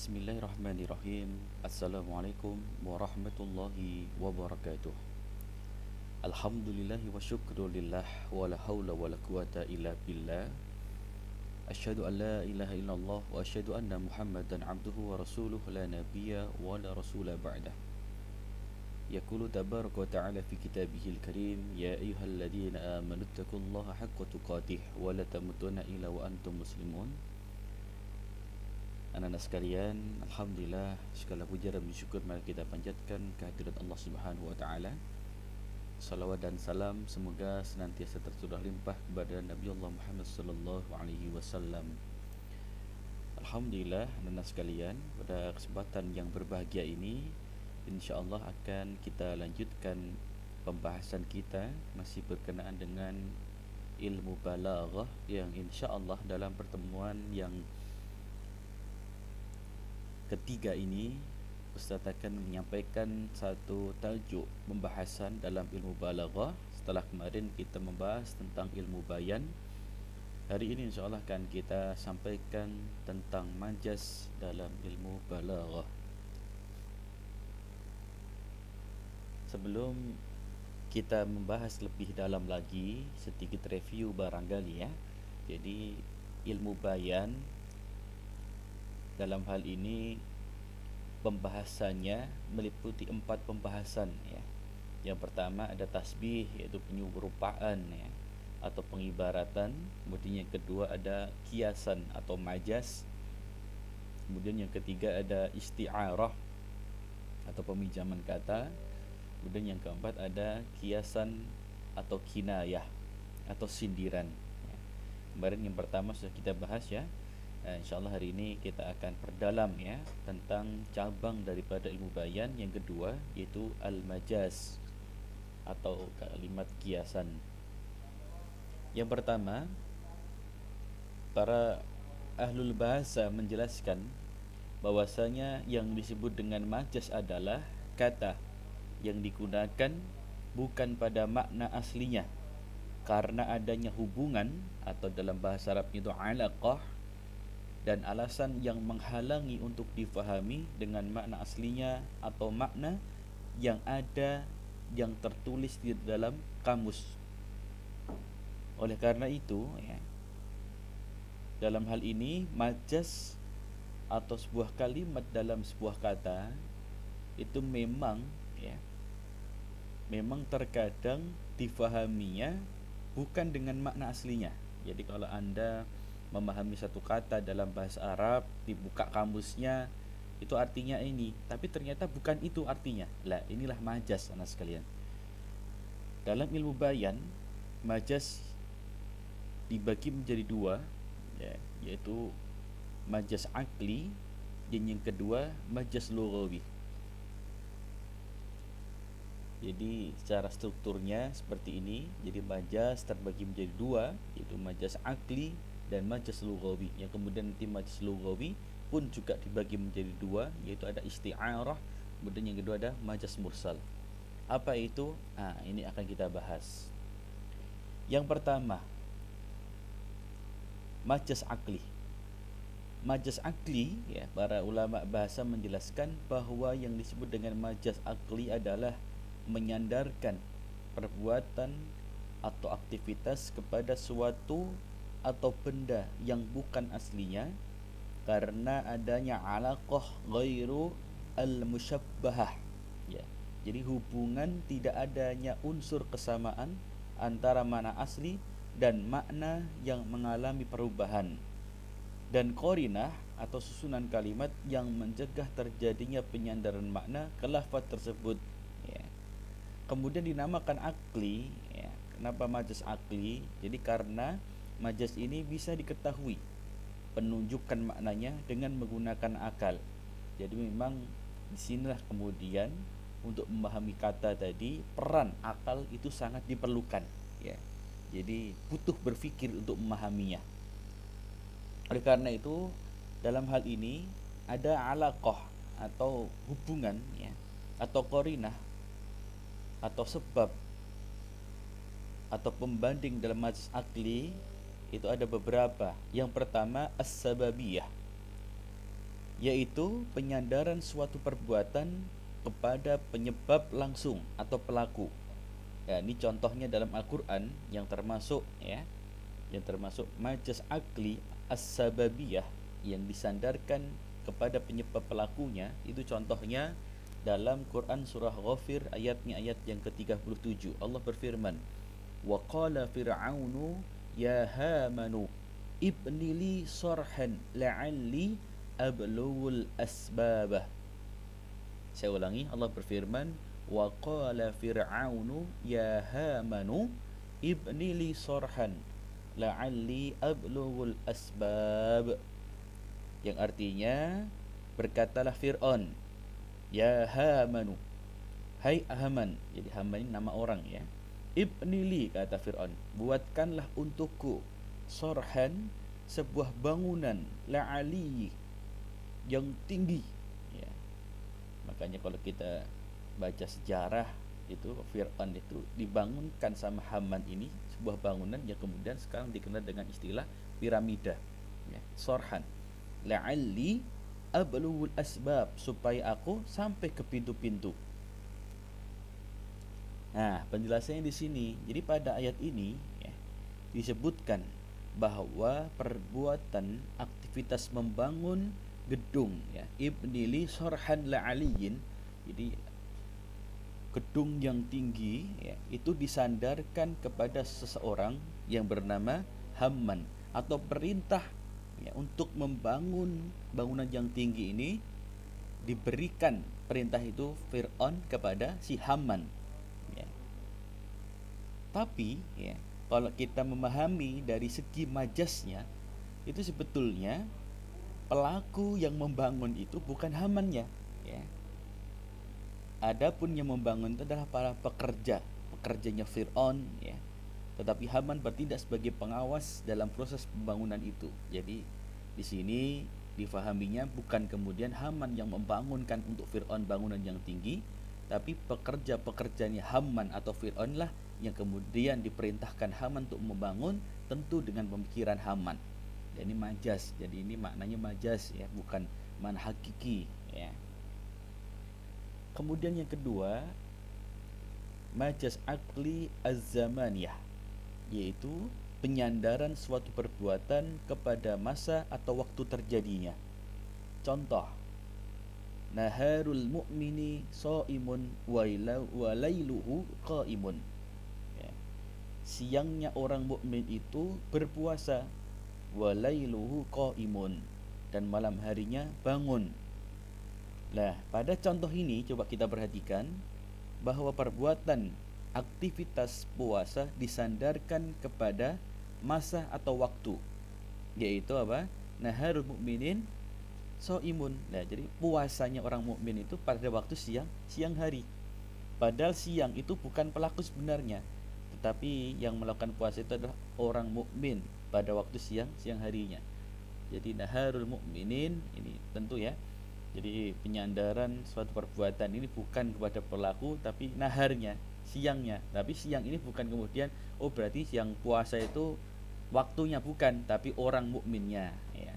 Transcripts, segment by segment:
Bismillahirrahmanirrahim. Assalamualaikum warahmatullahi wabarakatuh. Alhamdulillahi wa syukrulillah wa la hawla wa la quwata illa billah. Asyhadu an la ilaha illallah wa asyhadu anna Muhammadan abduhu wa rasuluh la nabiyya wa la rasula ba'dah. Yaqulu tabaraka wa ta'ala fi kitabihil karim ya ayyuhalladzina amanu taqullaha haqqa tuqatih wa la tamutunna illa wa antum muslimun. Anak-anak sekalian, alhamdulillah segala puja dan syukur mari kita panjatkan kehadirat Allah Subhanahu wa taala. Salawat dan salam semoga senantiasa tercurah limpah kepada Nabi Allah Muhammad sallallahu alaihi wasallam. Alhamdulillah anak-anak sekalian, pada kesempatan yang berbahagia ini insyaallah akan kita lanjutkan pembahasan kita masih berkenaan dengan ilmu balaghah yang insyaallah dalam pertemuan yang ketiga ini Ustaz akan menyampaikan satu tajuk pembahasan dalam ilmu balaghah. Setelah kemarin kita membahas tentang ilmu bayan, hari ini insyaAllah akan kita sampaikan tentang majaz dalam ilmu balaghah. Sebelum kita membahas lebih dalam lagi, sedikit review barangkali ya. Jadi ilmu bayan dalam hal ini pembahasannya meliputi 4 pembahasan ya. Yang pertama ada tasbih, yaitu penyerupaan ya, atau pengibaratan. Kemudian yang kedua ada kiasan atau majaz. Kemudian yang ketiga ada isti'arah atau peminjaman kata. Kemudian yang keempat ada kiasan atau kinayah atau sindiran ya. Kemarin yang pertama sudah kita bahas ya. InsyaAllah hari ini kita akan perdalam ya tentang cabang daripada ilmu bayan yang kedua, yaitu al-majaz atau kalimat kiasan. Yang pertama, para ahlul bahasa menjelaskan bahwasanya yang disebut dengan majaz adalah kata yang digunakan bukan pada makna aslinya karena adanya hubungan atau dalam bahasa Arabnya itu alaqah dan alasan yang menghalangi untuk difahami dengan makna aslinya atau makna yang ada yang tertulis di dalam kamus. Oleh karena itu ya, dalam hal ini majaz atau sebuah kalimat dalam sebuah kata itu memang terkadang difahaminya bukan dengan makna aslinya. Jadi kalau Anda memahami satu kata dalam bahasa Arab, dibuka kamusnya, itu artinya ini, tapi ternyata bukan itu artinya. Lah, inilah majaz anak sekalian. Dalam ilmu bayan, majaz dibagi menjadi dua ya, yaitu majaz akli dan yang kedua majaz lughawi. Jadi secara strukturnya seperti ini. Jadi majaz terbagi menjadi dua, yaitu majaz akli dan majaz lughawi. Yang kemudian nanti majaz lughawi pun juga dibagi menjadi dua, yaitu ada isti'arah, kemudian yang kedua ada majaz mursal. Apa itu? Ini akan kita bahas. Yang pertama, majaz akli. Majaz akli ya, para ulama bahasa menjelaskan bahwa yang disebut dengan majaz akli adalah menyandarkan perbuatan atau aktivitas kepada suatu atau benda yang bukan aslinya karena adanya alaqah ghairu al-musyabbahah ya. Jadi hubungan tidak adanya unsur kesamaan antara makna asli dan makna yang mengalami perubahan, dan qarinah atau susunan kalimat yang mencegah terjadinya penyandaran makna ke lafaz tersebut ya. Kemudian dinamakan akli ya. Kenapa majaz akli? Jadi karena majaz ini bisa diketahui penunjukan maknanya dengan menggunakan akal. Jadi memang disinilah kemudian untuk memahami kata tadi peran akal itu sangat diperlukan ya. Jadi butuh berpikir untuk memahaminya. Oleh karena itu dalam hal ini ada alaqah atau hubungan ya, atau qarinah atau sebab atau pembanding dalam majaz akli itu ada beberapa. Yang pertama as-sababiyah. yaitu penyandaran suatu perbuatan kepada penyebab langsung atau pelaku. Ya, ini contohnya dalam Al-Qur'an yang termasuk majaz akli as-sababiyah yang disandarkan kepada penyebab pelakunya. Itu contohnya dalam Quran surah Ghafir ayat yang ke-37. Allah berfirman, wa qala fir'aunu ya hamanu ibnili sarhan la'alli ablughul asbabah. Saya ulangi, Allah berfirman, wa qala fir'aunu ya hamanu ibnili sarhan la'alli ablughul asbab. Yang artinya, berkatalah Fir'aun, ya Hamanu, hai Haman. Jadi Haman ini nama orang ya. Ibnili, kata Fir'aun, buatkanlah untukku sorhan, sebuah bangunan, la'ali, yang tinggi ya. Makanya kalau kita baca sejarah itu, Fir'aun itu dibangunkan sama Haman ini sebuah bangunan yang kemudian sekarang dikenal dengan istilah piramida ya. Sorhan la'alli ablughul asbab, supaya aku sampai ke pintu-pintu. Nah, penjelasannya di sini. Jadi pada ayat ini ya, disebutkan bahwa perbuatan aktivitas membangun gedung ya, ibnili sorhan la'aliyin, jadi gedung yang tinggi ya, itu disandarkan kepada seseorang yang bernama Haman, atau perintah ya, untuk membangun bangunan yang tinggi ini diberikan perintah itu Fir'aun kepada si Haman ya. Tapi ya, kalau kita memahami dari segi majasnya, itu sebetulnya pelaku yang membangun itu bukan Hamannya ya. Adapun yang membangun itu adalah para pekerjanya Fir'aun ya. Tetapi Haman bertindak sebagai pengawas dalam proses pembangunan itu. Jadi di sini difahaminya bukan kemudian Haman yang membangunkan untuk Fir'aun bangunan yang tinggi, tapi pekerja-pekerjanya Haman atau Fir'aun lah yang kemudian diperintahkan Haman untuk membangun, tentu dengan pemikiran Haman. Dan ini majaz. Jadi ini maknanya majaz ya, bukan makna hakiki ya. Kemudian yang kedua, majaz akli az-zamaniyah, yaitu penyandaran suatu perbuatan kepada masa atau waktu terjadinya. Contoh, naharul mu'mini shaimun wa lailuhu qaimun ya. Siangnya orang mukmin itu berpuasa, wa lailuhu qaimun, dan malam harinya bangun. Nah, pada contoh ini coba kita perhatikan bahwa perbuatan aktivitas puasa disandarkan kepada masa atau waktu, yaitu apa? Naharul mukminin shaimun. Nah, jadi puasanya orang mukmin itu pada waktu siang hari. Padahal siang itu bukan pelaku sebenarnya, tetapi yang melakukan puasa itu adalah orang mukmin pada waktu siang harinya. Jadi naharul mukminin ini tentu ya. Jadi penyandaran suatu perbuatan ini bukan kepada pelaku tapi naharnya, siangnya. Tapi siang ini bukan kemudian berarti siang puasa itu waktunya, bukan, tapi orang mukminnya ya.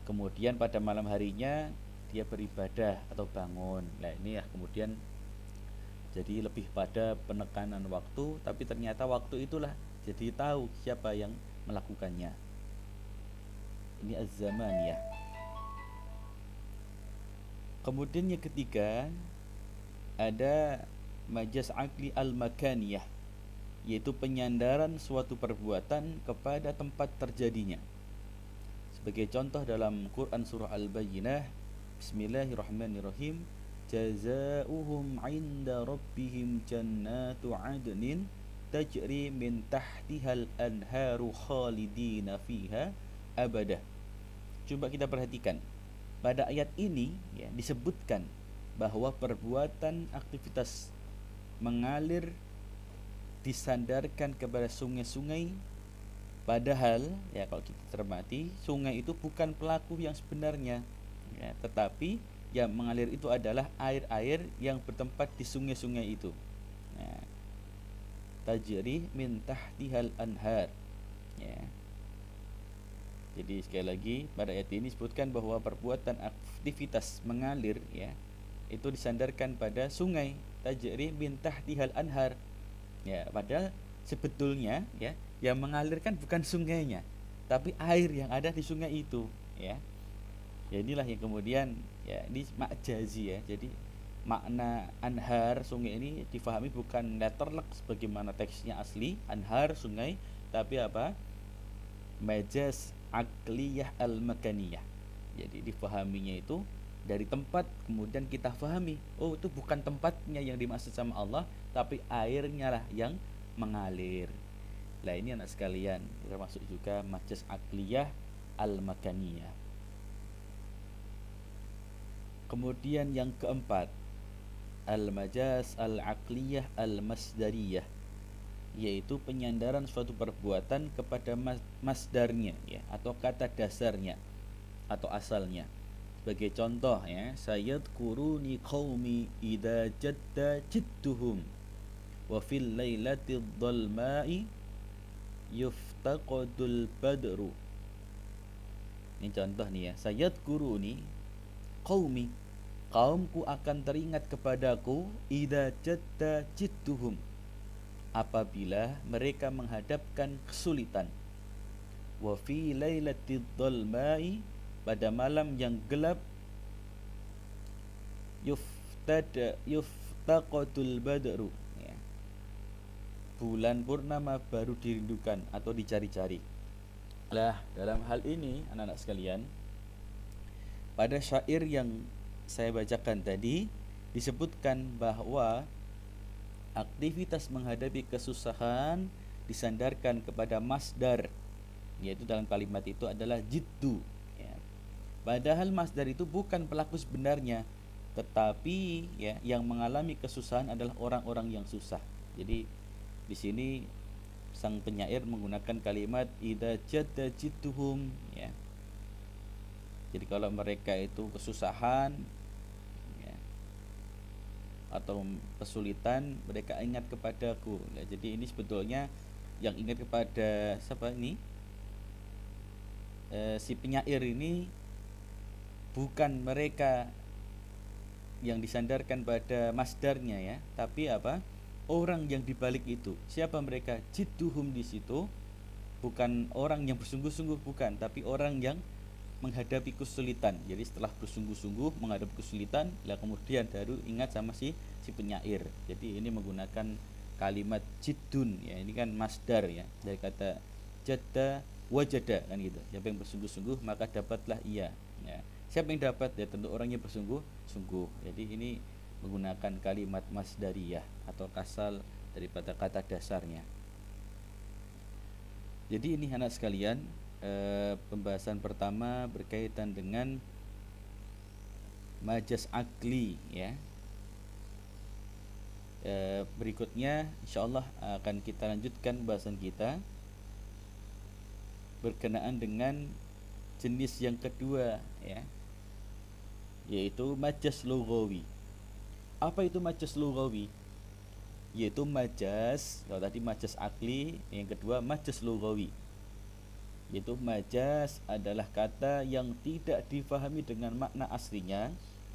Kemudian pada malam harinya dia beribadah atau bangun. Nah, ini ya kemudian jadi lebih pada penekanan waktu, tapi ternyata waktu itulah jadi tahu siapa yang melakukannya. Ini az-zamaniyah. Kemudian yang ketiga ada majaz akli al-makaniyah, yaitu penyandaran suatu perbuatan kepada tempat terjadinya. Sebagai contoh dalam Quran surah Al-Bayyinah, bismillahirrahmanirrahim, jazaohum 'inda rabbihim jannatu 'adnin tajri min tahtihal anharu khalidina fiha abadah. Coba kita perhatikan. Pada ayat ini ya, disebutkan bahwa perbuatan aktivitas mengalir disandarkan kepada sungai-sungai, padahal ya kalau kita cermati, sungai itu bukan pelaku yang sebenarnya ya, tetapi yang mengalir itu adalah air-air yang bertempat di sungai-sungai itu. Nah, tajri min tahtihal anhar ya. Jadi sekali lagi pada ayat ini disebutkan bahwa perbuatan aktivitas mengalir ya itu disandarkan pada sungai, tajri min tahtihal anhar. Ya, padahal sebetulnya ya yang mengalirkan bukan sungainya, tapi air yang ada di sungai itu ya. Ya inilah yang kemudian ya ini makjazi ya. Jadi makna anhar sungai ini difahami bukan letterlek sebagaimana teksnya asli anhar sungai, tapi apa? Majaz akliyah al-makaniyah. Jadi difahaminya itu dari tempat, kemudian kita fahami, oh itu bukan tempatnya yang dimaksud sama Allah, tapi airnya lah yang mengalir. Nah ini anak sekalian, termasuk juga majaz akliyah al-makaniyah. Kemudian yang keempat, al-majaz al-aqliyah al-masdariyah, yaitu penyandaran suatu perbuatan kepada masdarnya ya, atau kata dasarnya atau asalnya. Sebagai contoh ya, sayadkuruni qaumi idza jadda jidduhum wa fil lailatil dhalma'i yuftaqadul badru. Ini contoh nih ya, sayadkuruni qaumi, kaumku akan teringat kepadaku idza jadda jidduhum, apabila mereka menghadapkan kesulitan. Wa fi lailatid dhalma'i, pada malam yang gelap, yuftaqadul badru ya. Bulan purnama baru dirindukan atau dicari-cari. Lah dalam hal ini anak-anak sekalian, pada syair yang saya bacakan tadi disebutkan bahwa aktivitas menghadapi kesusahan disandarkan kepada masdar, yaitu dalam kalimat itu adalah jiddu ya. Padahal masdar itu bukan pelaku sebenarnya, tetapi ya yang mengalami kesusahan adalah orang-orang yang susah. Jadi di sini sang penyair menggunakan kalimat idza jadda jidduhum ya. Jadi kalau mereka itu kesusahan ya, atau kesulitan, mereka ingat kepadaku. Nah, jadi ini sebetulnya yang ingat kepada siapa ini? Si penyair ini bukan mereka yang disandarkan pada masdarnya ya, tapi apa? Orang yang dibalik itu. Siapa mereka? Jidduhum di situ bukan orang yang bersungguh-sungguh, bukan, tapi orang yang menghadapi kesulitan. Jadi setelah bersungguh-sungguh menghadapi kesulitan, lah kemudian baru ingat sama si penyair. Jadi ini menggunakan kalimat jiddun ya, ini kan masdar ya, dari kata jadda wajada kan gitu. Siapa yang bersungguh-sungguh maka dapatlah ia ya. Siapa yang dapat? Ya tentu orang yang bersungguh-sungguh. Jadi ini menggunakan kalimat masdariyah atau kasal daripada kata dasarnya. Jadi ini anak sekalian, pembahasan pertama berkaitan dengan majaz akli ya. Berikutnya insyaallah akan kita lanjutkan bahasan kita berkenaan dengan jenis yang kedua ya, yaitu majaz lughawi. Apa itu majaz lughawi? Yaitu majaz, kalau tadi majaz akli, yang kedua majaz lughawi. Yaitu majaz adalah kata yang tidak difahami dengan makna aslinya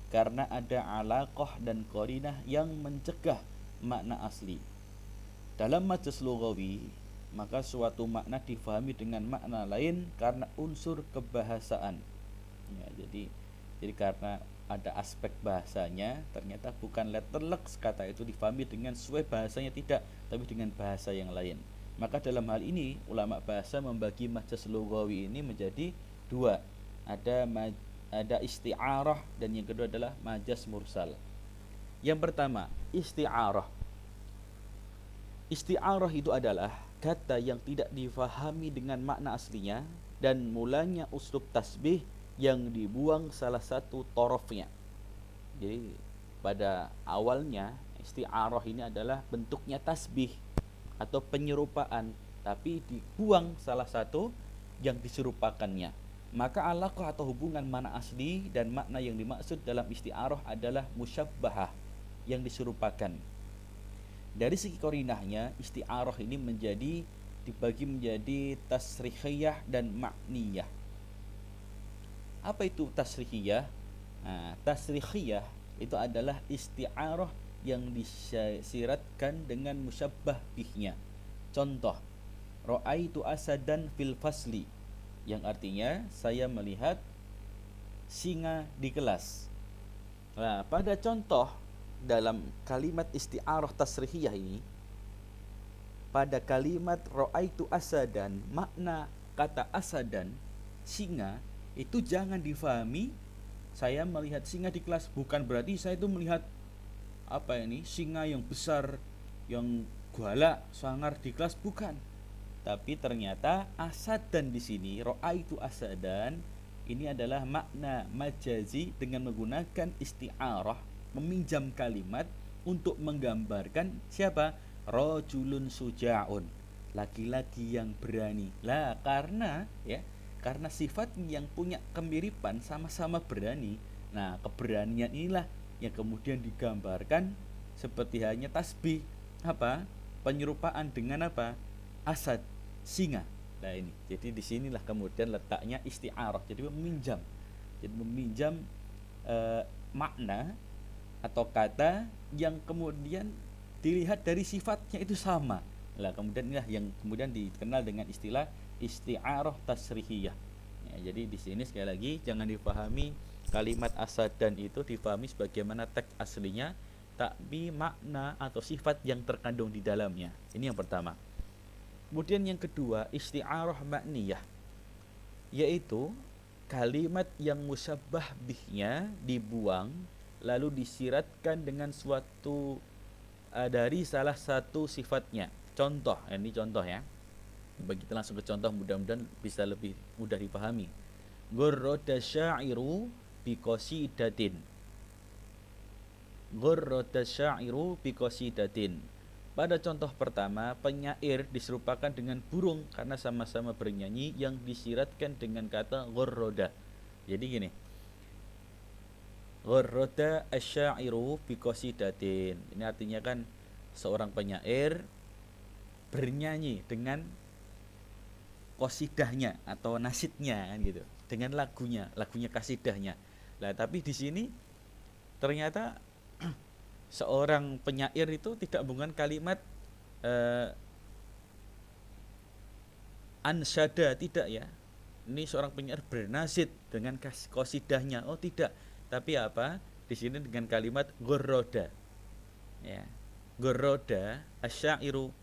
karena ada alaqah dan qarinah yang mencegah makna asli. Dalam majaz lughawi, maka suatu makna difahami dengan makna lain karena unsur kebahasaan ya, jadi karena ada aspek bahasanya, ternyata bukan letterlek kata itu difahami dengan sesuai bahasanya, tidak, tapi dengan bahasa yang lain. Maka dalam hal ini ulama bahasa membagi majaz lughawi ini menjadi dua. Ada isti'arah dan yang kedua adalah majaz mursal. Yang pertama, isti'arah. Isti'arah itu adalah kata yang tidak difahami dengan makna aslinya dan mulanya uslub tasbih yang dibuang salah satu torofnya. Jadi pada awalnya isti'arah ini adalah bentuknya tasbih atau penyerupaan, tapi dibuang salah satu yang diserupakannya. Maka alaqah atau hubungan makna asli dan makna yang dimaksud dalam isti'arah adalah musyabbahah, yang diserupakan. Dari segi qarinahnya, isti'arah ini dibagi menjadi tasrihiyah dan makniyah. Apa itu tasrihiyah? Nah, tasrihiyah itu adalah isti'arah yang disiratkan dengan musyabbah bihnya. Contoh, ra'aitu asadan fil fasli, yang artinya saya melihat singa di kelas. Nah, pada contoh dalam kalimat isti'arah tasrihiyah ini, pada kalimat ra'aitu asadan, makna kata asadan, singa, itu jangan difahami saya melihat singa di kelas, bukan berarti saya itu melihat apa ini, singa yang besar, yang galak, sangar di kelas, bukan. Tapi ternyata asadan di sini, ra'aitu asadan, ini adalah makna majazi dengan menggunakan isti'arah, meminjam kalimat untuk menggambarkan siapa? Rajulun suja'un, laki-laki yang berani. Lah karena sifat yang punya kemiripan, sama-sama berani. Nah, keberanian inilah yang kemudian digambarkan seperti hanya tasbih, apa? Penyerupaan dengan apa? Asad, singa. Nah ini, jadi disinilah kemudian letaknya isti'arah. Jadi meminjam makna atau kata yang kemudian dilihat dari sifatnya itu sama. Nah kemudian inilah yang kemudian dikenal dengan istilah isti'arah tasrihiyah. Ya, jadi di sini sekali lagi jangan dipahami kalimat asadan itu dipahami sebagaimana teks aslinya, tapi makna atau sifat yang terkandung di dalamnya. Ini yang pertama. Kemudian yang kedua, isti'arah makniyah, yaitu kalimat yang musyabbah bihnya dibuang lalu disiratkan dengan suatu dari salah satu sifatnya. Contoh, ini contoh ya. Bagi kita langsung ke contoh, mudah-mudahan bisa lebih mudah dipahami. Gurrada sya'iru biqasidatin. Gurrada sya'iru biqasidatin. Pada contoh pertama, penyair diserupakan dengan burung karena sama-sama bernyanyi yang disiratkan dengan kata gurrada. Jadi gini, gurrada asya'iru biqasidatin. Ini artinya kan seorang penyair bernyanyi dengan qasidahnya atau nasidnya kan gitu, dengan lagunya qasidahnya. Lah tapi di sini ternyata seorang penyair itu tidak menggunakan kalimat ansyada, tidak ya. Ini seorang penyair bernasid dengan qasidahnya. Oh tidak, tapi apa? Di sini dengan kalimat gurroda. Ya. Gurroda asyairu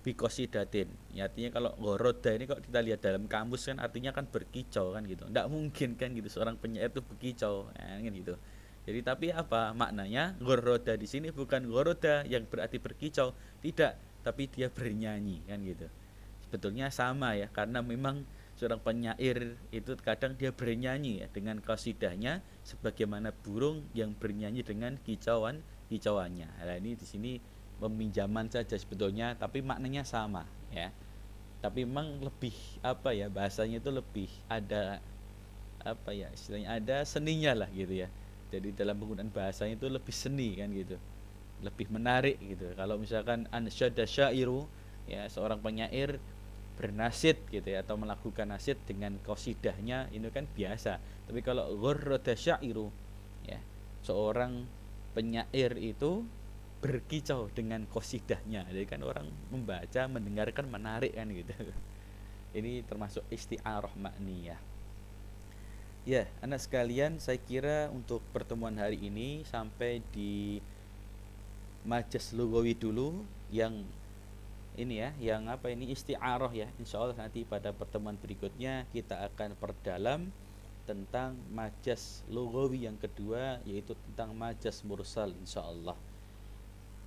biqasidatin. Ya, artinya kalau gurroda ini kalau kita lihat dalam kamus kan artinya kan berkicau kan gitu. Enggak mungkin kan gitu seorang penyair itu berkicau, ya, kan gitu. Jadi tapi apa maknanya? Goroda di sini bukan goroda yang berarti berkicau, tidak, tapi dia bernyanyi kan gitu. Sebetulnya sama ya, karena memang seorang penyair itu kadang dia bernyanyi ya dengan qasidahnya sebagaimana burung yang bernyanyi dengan kicauannya. Nah, ini di sini peminjaman saja sebetulnya, tapi maknanya sama ya. Tapi memang lebih apa ya, bahasanya itu lebih ada apa ya, istilahnya ada seninya lah gitu ya. Jadi dalam penggunaan bahasanya itu lebih seni kan gitu, lebih menarik gitu. Kalau misalkan ansyada syairu, ya seorang penyair bernasid gitu ya, atau melakukan nasid dengan qasidahnya, itu kan biasa. Tapi kalau gharrada syairu, ya seorang penyair itu berkicau dengan qasidahnya, jadi kan orang membaca mendengarkan menarik kan gitu. Ini termasuk isti'arah makniyah. Ya, anak sekalian, saya kira untuk pertemuan hari ini sampai di majas lugawi dulu, yang ini ya, yang apa ini isti'arah ya. Insya Allah nanti pada pertemuan berikutnya kita akan perdalam tentang majas lugawi yang kedua, yaitu tentang majas mursal insya Allah.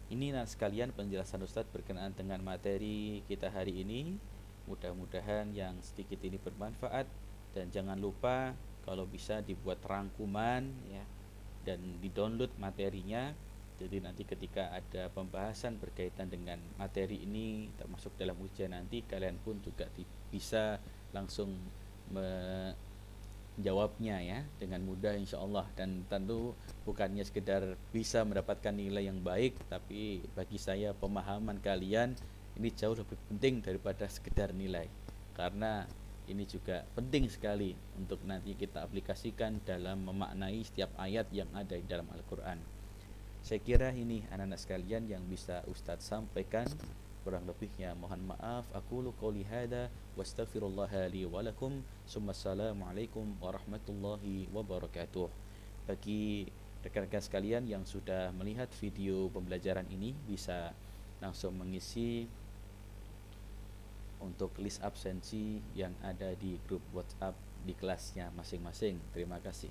Ini anak sekalian penjelasan Ustadz berkenaan dengan materi kita hari ini. Mudah-mudahan yang sedikit ini bermanfaat, dan jangan lupa kalau bisa dibuat rangkuman ya, dan di-download materinya. Jadi nanti ketika ada pembahasan berkaitan dengan materi ini termasuk dalam ujian nanti, kalian pun juga bisa langsung menjawabnya ya dengan mudah insya Allah. Dan tentu bukannya sekedar bisa mendapatkan nilai yang baik, tapi bagi saya pemahaman kalian ini jauh lebih penting daripada sekedar nilai. Karena ini juga penting sekali untuk nanti kita aplikasikan dalam memaknai setiap ayat yang ada di dalam Al-Quran. Saya kira ini anak-anak sekalian yang bisa Ustadz sampaikan. Kurang lebihnya mohon maaf. Aqulu qouli hadza wastaghfirullaha li wa lakum. Assalamualaikum warahmatullahi wabarakatuh. Bagi rekan-rekan sekalian yang sudah melihat video pembelajaran ini, bisa langsung mengisi untuk list absensi yang ada di grup WhatsApp di kelasnya masing-masing. Terima kasih.